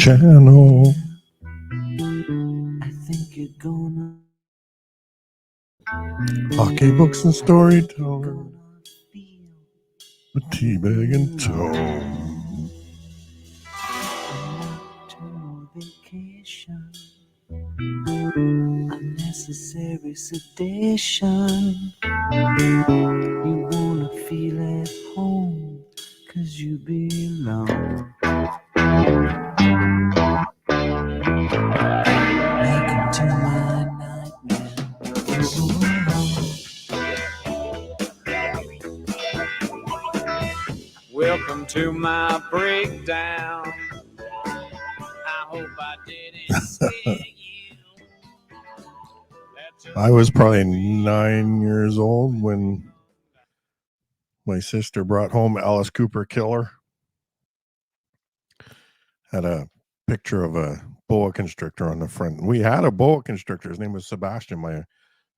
channel. I think you're gonna Hockey books and storyteller feel with Teabag and Toe. nocturnal vacation, unnecessary sedation. You wanna feel at home, 'cause you belong. Welcome to my nightmare. Welcome to my breakdown. I hope I didn't scare you. I was probably 9 years old when my sister brought home Alice Cooper Killer. Had a picture of a boa constrictor on the front. We had a boa constrictor. His name was Sebastian.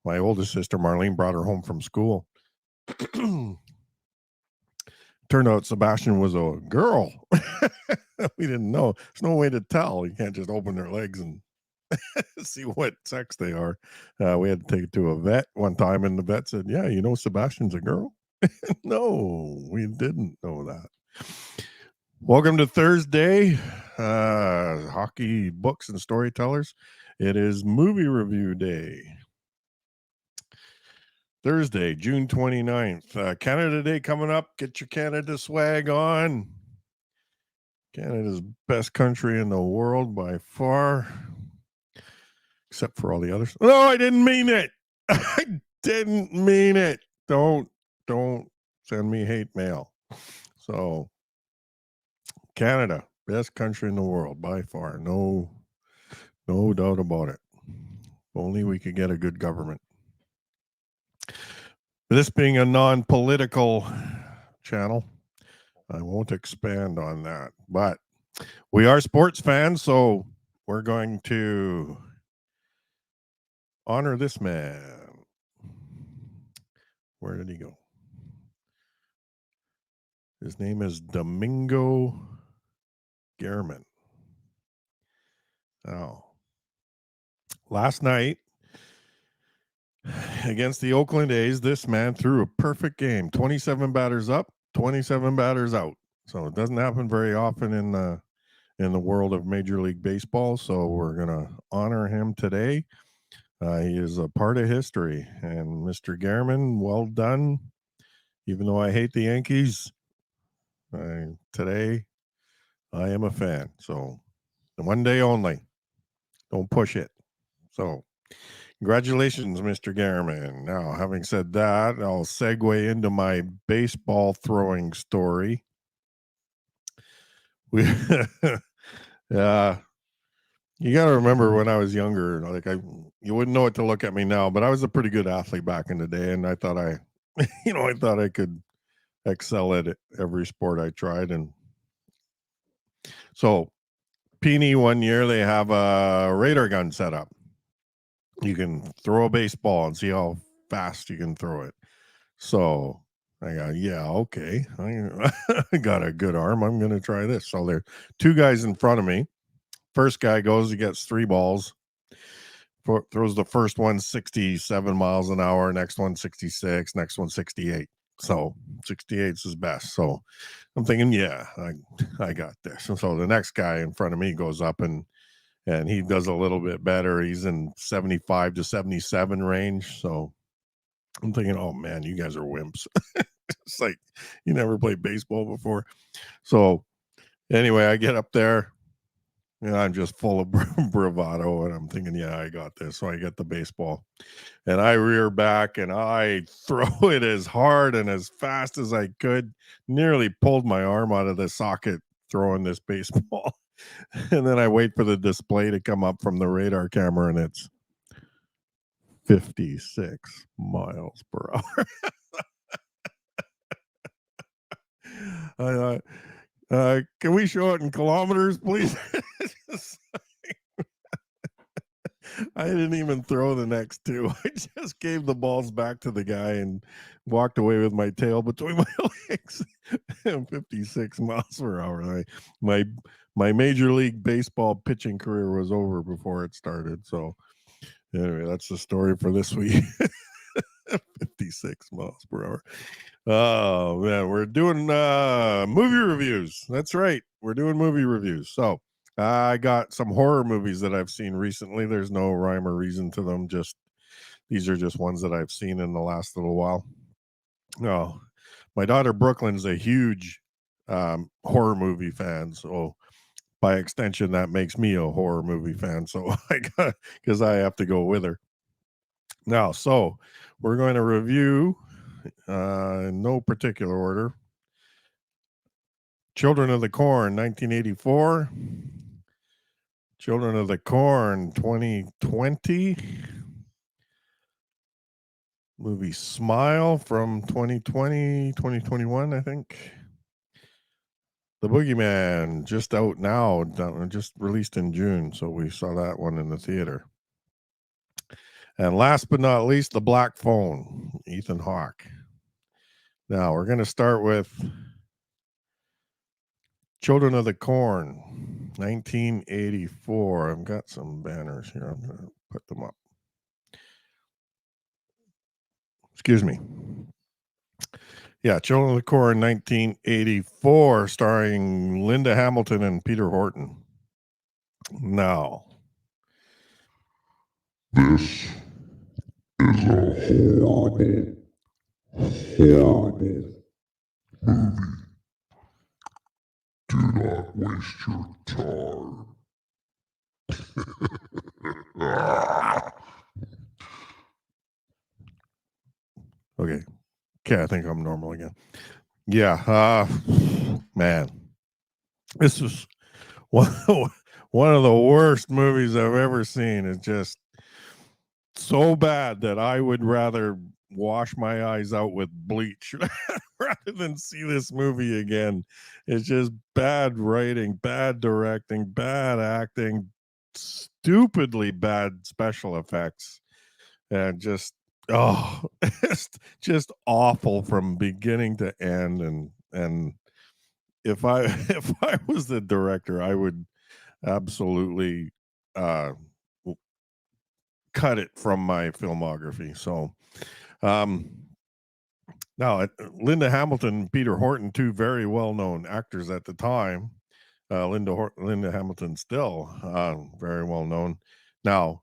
My oldest sister, Marlene, brought her home from school. Turned out Sebastian was a girl. We didn't know. There's no way to tell. You can't just open their legs and see what sex they are. We had to take it to a vet one time, and the vet said, "Yeah, you know Sebastian's a girl." No, we didn't know that. Welcome to Thursday, hockey books and storytellers. It is movie review day. Thursday, June 29th. Canada Day coming up. Get your Canada swag on. Canada's best country in the world by far. Except for all the others. No, I didn't mean it. I didn't mean it. Don't send me hate mail. So, Canada, best country in the world by far. No doubt about it. If only we could get a good government. This being a non-political channel, I won't expand on that. But we are sports fans, so we're going to honor this man. Where did he go? His name is Domingo German. Oh. Last night, against the Oakland A's, this man threw a perfect game. 27 batters up, 27 batters out. So it doesn't happen very often in the world of Major League Baseball. So we're going to honor him today. He is a part of history. And Mr. German, well done. Even though I hate the Yankees, today I am a fan. So one day only. Don't push it. So congratulations, Mr. German. Now, having said that, I'll segue into my baseball throwing story. You got to remember when I was younger, you wouldn't know it to look at me now, but I was a pretty good athlete back in the day, and I thought I could excel at every sport I tried. And so, Peony, one year they have a radar gun set up. You can throw a baseball and see how fast you can throw it. So I go, yeah, okay. I got a good arm. I'm going to try this. So there are two guys in front of me. First guy goes, he gets 3 balls. Throws the first one 67 miles an hour, next one 66, next one 68. So 68 is his best. So I'm thinking, yeah, I got this. And so the next guy in front of me goes up and he does a little bit better. He's in 75 to 77 range. So I'm thinking, oh man, you guys are wimps. It's like you never played baseball before. So anyway, I get up there and I'm just full of bravado and I'm thinking, yeah, I got this. So I get the baseball and I rear back and I throw it as hard and as fast as I could. Nearly pulled my arm out of the socket throwing this baseball. And then I wait for the display to come up from the radar camera and it's 56 miles per hour. Can we show it in kilometers, please? I didn't even throw the next 2. I just gave the balls back to the guy and walked away with my tail between my legs. 56 miles per hour. My my Major League Baseball pitching career was over before it started. So anyway, that's the story for this week. 56 miles per hour. Oh man, we're doing movie reviews. That's right, we're doing movie reviews. So I got some horror movies that I've seen recently. There's no rhyme or reason to them. Just these are just ones that I've seen in the last little while. No, my daughter Brooklyn's a huge horror movie fan. So by extension, that makes me a horror movie fan. So I got because I have to go with her. Now, so we're going to review in no particular order. Children of the Corn, 1984. Children of the Corn, 2020. Movie Smile from 2020, 2021, I think. The Boogeyman, just out now, just released in June. So we saw that one in the theater. And last but not least, The Black Phone, Ethan Hawke. Now we're going to start with Children of the Corn, 1984. I've got some banners here. I'm going to put them up. Excuse me. Yeah, Children of the Corn, 1984, starring Linda Hamilton and Peter Horton. Now, this is a horrible movie. Do not waste your time. okay, I think I'm normal again. Yeah, man, this is one of the worst movies I've ever seen. It's just so bad that I would rather wash my eyes out with bleach rather than see this movie again. It's just bad writing, bad directing, bad acting, stupidly bad special effects, and just it's just awful from beginning to end. And if I if I was the director, I would absolutely cut it from my filmography. So now Linda Hamilton and Peter Horton, two very well-known actors at the time. Linda Hamilton still very well known. Now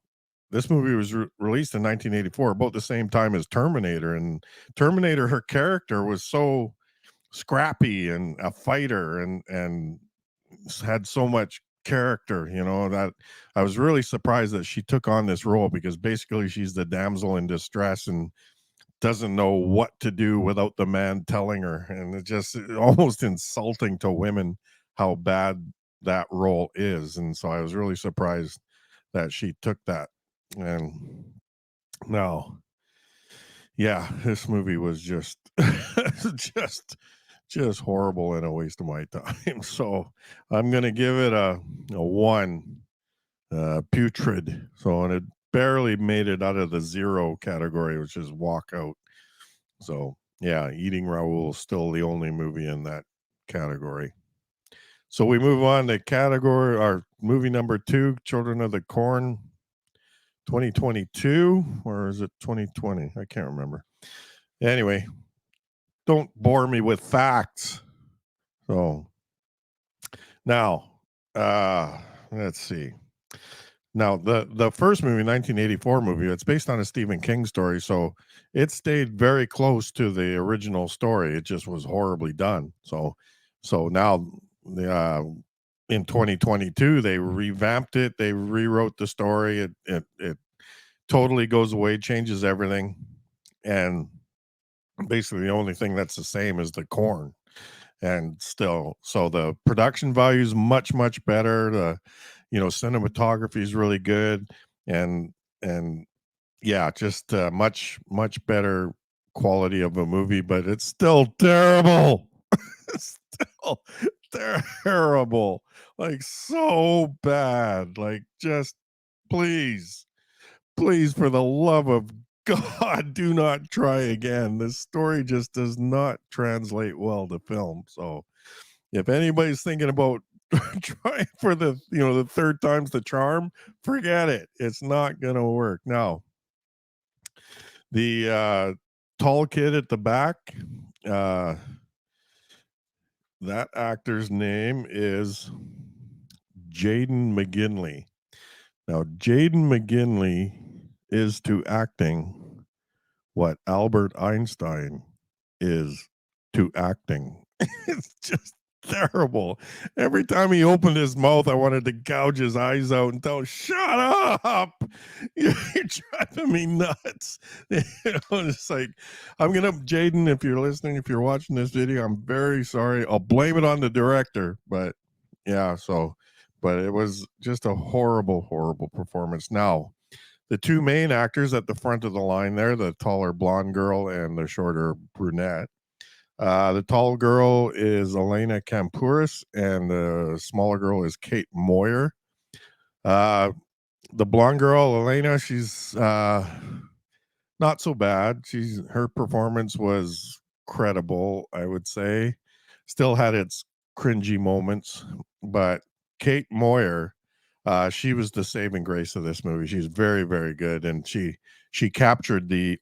this movie was released in 1984, about the same time as Terminator. And Terminator, her character was so scrappy and a fighter and had so much character, that I was really surprised that she took on this role, because basically she's the damsel in distress and doesn't know what to do without the man telling her. And it's just almost insulting to women how bad that role is. And so I was really surprised that she took that. And now, yeah, this movie was just just horrible and a waste of my time. So I'm gonna give it a 1, putrid. So, and it barely made it out of the 0 category, which is walkout. So yeah, Eating Raoul is still the only movie in that category. So we move on to category, our movie number 2, Children of the Corn, 2022, or is it 2020? I can't remember. Anyway, don't bore me with facts. So now, let's see. Now, the first movie, 1984 movie, it's based on a Stephen King story, so it stayed very close to the original story. It just was horribly done. So now, in 2022, they revamped it. They rewrote the story. It totally goes away, changes everything, and basically the only thing that's the same is the corn. And still, so the production value is much better. The cinematography is really good, and yeah, just much better quality of a movie, but it's still terrible. It's still terrible, like so bad. Like, just please for the love of God, do not try again. This story just does not translate well to film. So if anybody's thinking about try for the the third time's the charm. Forget it. It's not gonna work. Now, the tall kid at the back, uh, that actor's name is Jaden McGinley. Now, Jaden McGinley is to acting what Albert Einstein is to acting. It's just terrible. Every time he opened his mouth, I wanted to gouge his eyes out and tell him, "Shut up! You're driving me nuts." It's like, I'm gonna, Jaden, if you're listening, if you're watching this video, I'm very sorry. I'll blame it on the director, but yeah, but it was just a horrible, horrible performance. Now, the two main actors at the front of the line there, the taller blonde girl and the shorter brunette. The tall girl is Elena Kampouris, and the smaller girl is Kate Moyer. Uh, the blonde girl, Elena, she's not so bad. Her performance was credible, I would say. Still had its cringy moments, but Kate Moyer, she was the saving grace of this movie. She's very, very good, and she captured the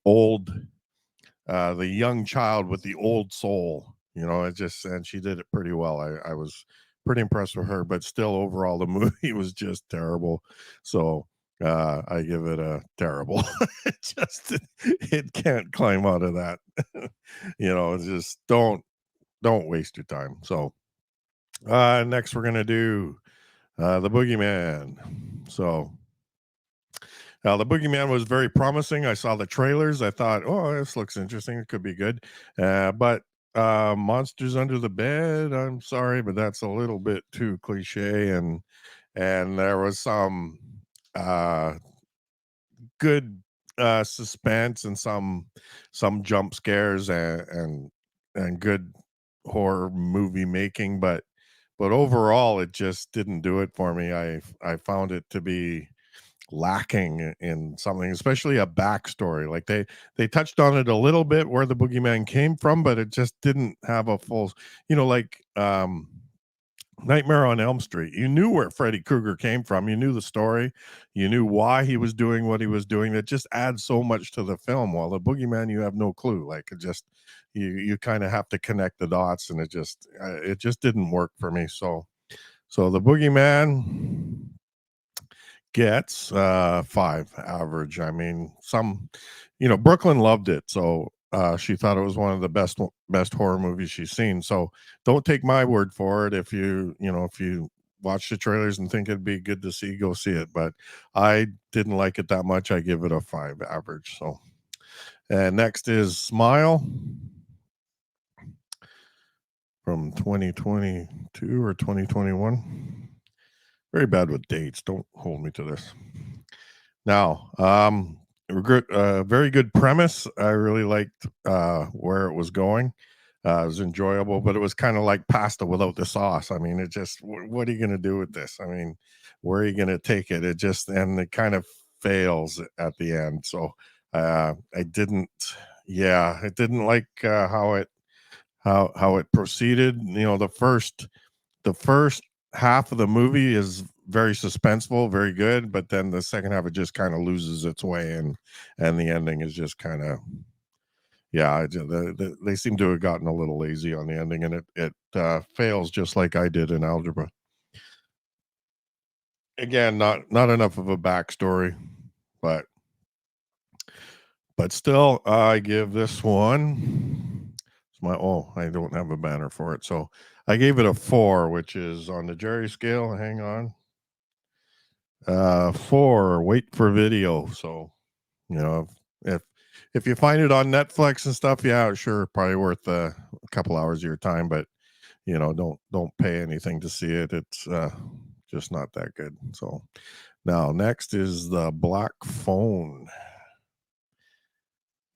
young child with the old soul. And she did it pretty well. I was pretty impressed with her, but still, overall, the movie was just terrible. So I give it a terrible. It can't climb out of that. Just don't waste your time. So next we're gonna do the Boogeyman. So now, the Boogeyman was very promising. I saw the trailers. I thought, oh, this looks interesting. It could be good. But Monsters Under the Bed, I'm sorry, but that's a little bit too cliche. And there was some good suspense and some jump scares and good horror movie making, but overall, it just didn't do it for me. I found it to be lacking in something, especially a backstory. Like they touched on it a little bit where the Boogeyman came from, but it just didn't have a full, like Nightmare on Elm Street. You knew where Freddy Krueger came from. You knew the story. You knew why he was doing what he was doing. That just adds so much to the film. While the Boogeyman, you have no clue. Like it just you kind of have to connect the dots, and it just didn't work for me. So the Boogeyman gets 5 average. I mean, Brooklyn loved it, so she thought it was one of the best horror movies she's seen. So don't take my word for it. If you watch the trailers and think it'd be good to see, go see it. But I didn't like it that much. I give it a 5 average. So and next is Smile from 2022 or 2021. Very bad with dates. Don't hold me to this. Now, very good premise. I really liked where it was going. It was enjoyable, but it was kind of like pasta without the sauce. I mean, what are you going to do with this? I mean, where are you going to take it? And it kind of fails at the end. So I didn't like how it proceeded. The first half of the movie is very suspenseful, very good, but then the second half it just kind of loses its way, and the ending is just kind of they seem to have gotten a little lazy on the ending, and it fails just like I did in algebra. Again, not enough of a backstory, but still, I give this one I don't have a banner for it, so I gave it a 4, which is on the Jerry scale. Hang on. 4, wait for video. So, if you find it on Netflix and stuff, yeah, sure, probably worth a couple hours of your time, but don't pay anything to see it. It's just not that good. So now next is The Black Phone.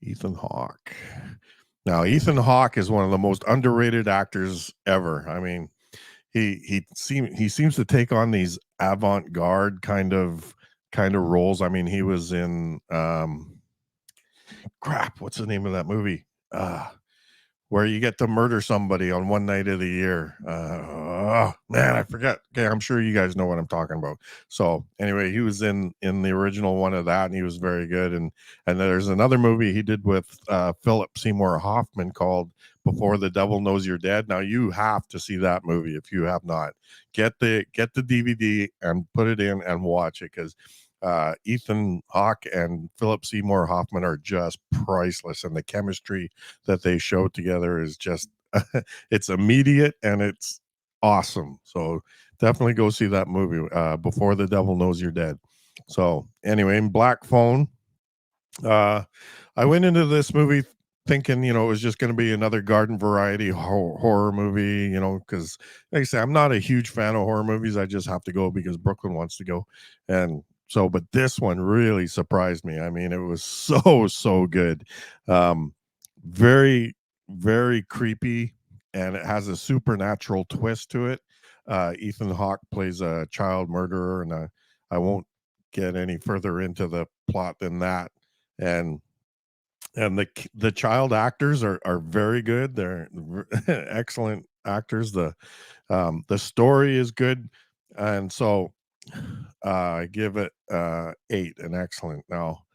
Ethan Hawke. Now, Ethan Hawke is one of the most underrated actors ever. I mean, he seems to take on these avant-garde kind of roles. I mean, he was in what's the name of that movie? where you get to murder somebody on one night of the year. Oh man, I forget. Okay, I'm sure you guys know what I'm talking about. So anyway, he was in the original one of that, and he was very good. And there's another movie he did with Philip Seymour Hoffman called Before the Devil Knows You're Dead. Now you have to see that movie if you have not. Get the DVD and put it in and watch it, because Ethan Hawke and Philip Seymour Hoffman are just priceless, and the chemistry that they show together is just it's immediate and it's awesome. So definitely go see that movie, Before the Devil Knows You're Dead. So anyway, in Black Phone, I went into this movie thinking, it was just going to be another garden variety horror movie, because like I say, I'm not a huge fan of horror movies. I just have to go because Brooklyn wants to go. And so, but this one really surprised me. I mean, it was so good. Very, very creepy, and it has a supernatural twist to it. Ethan Hawke plays a child murderer, and I won't get any further into the plot than that. And the child actors are very good. They're excellent actors. The story is good, and so I give it 8, an excellent. Now,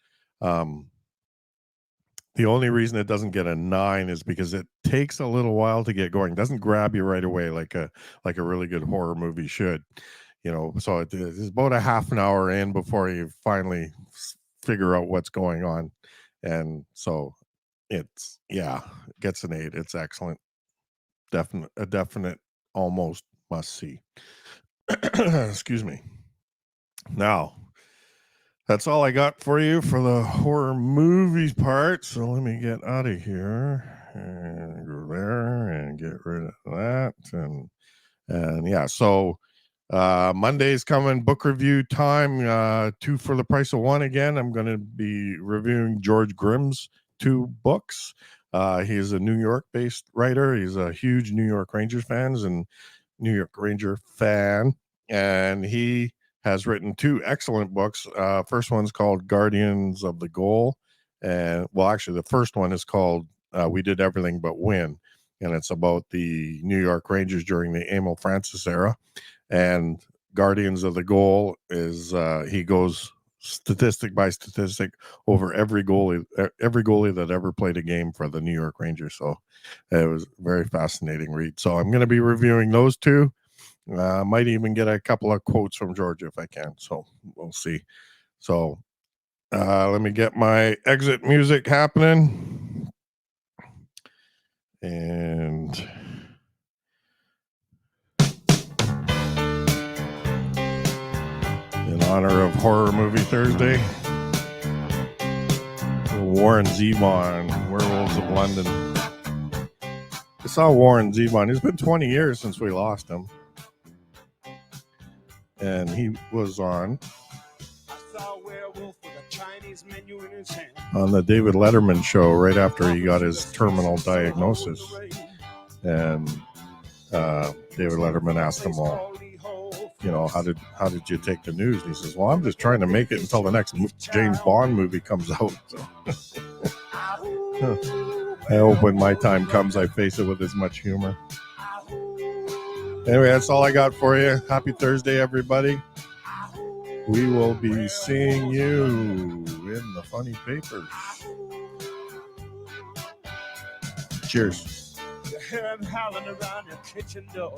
the only reason it doesn't get a 9 is because it takes a little while to get going. It doesn't grab you right away like a really good horror movie should. So it's about a half an hour in before you finally figure out what's going on. And so it gets an 8. It's excellent. A definite almost must see. Excuse me. Now, that's all I got for you for the horror movies part. So let me get out of here and go there and get rid of that. And yeah, so Monday's coming, book review time, 2 for the price of 1 again. I'm going to be reviewing George Grimm's 2 books. He's a New York-based writer. He's a huge New York Rangers fan, and he has written 2 excellent books. First one's called Guardians of the Goal, and actually, the first one is called We Did Everything But Win, and it's about the New York Rangers during the Emil Francis era. And Guardians of the Goal is he goes statistic by statistic over every goalie that ever played a game for the New York Rangers. So it was a very fascinating read. So I'm going to be reviewing those 2. Might even get a couple of quotes from George if I can. So we'll see. So let me get my exit music happening. And in honor of Horror Movie Thursday, Warren Zevon, Werewolves of London. I saw Warren Zevon. It's been 20 years since we lost him. And he was on the David Letterman show right after he got his terminal diagnosis. And David Letterman asked him, well, how did you take the news? And he says, well, I'm just trying to make it until the next James Bond movie comes out. So I hope when my time comes, I face it with as much humor. Anyway, that's all I got for you. Happy Thursday, everybody. We will be seeing you in the funny papers. Cheers. You hear him howling around your kitchen door.